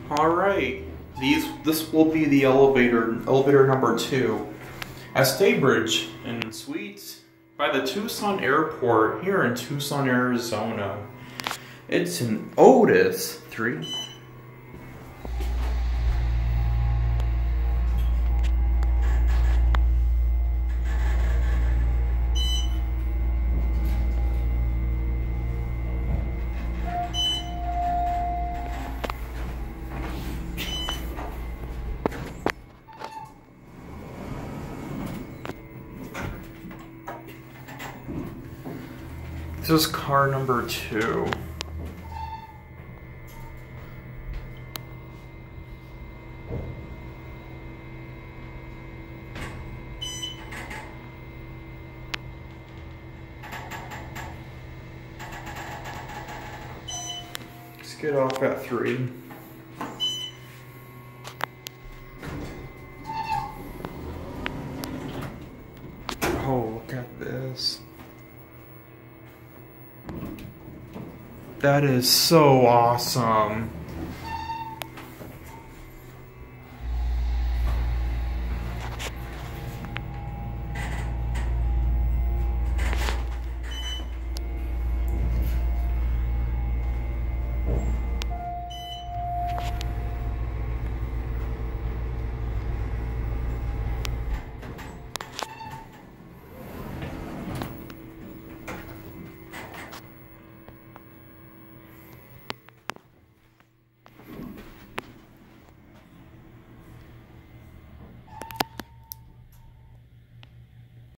All right, this will be the elevator number 2 at Staybridge and Suites by the Tucson Airport here in Tucson, Arizona. It's an Otis 3. This is car number 2. Let's get off at 3. Oh, look at this. That is so awesome.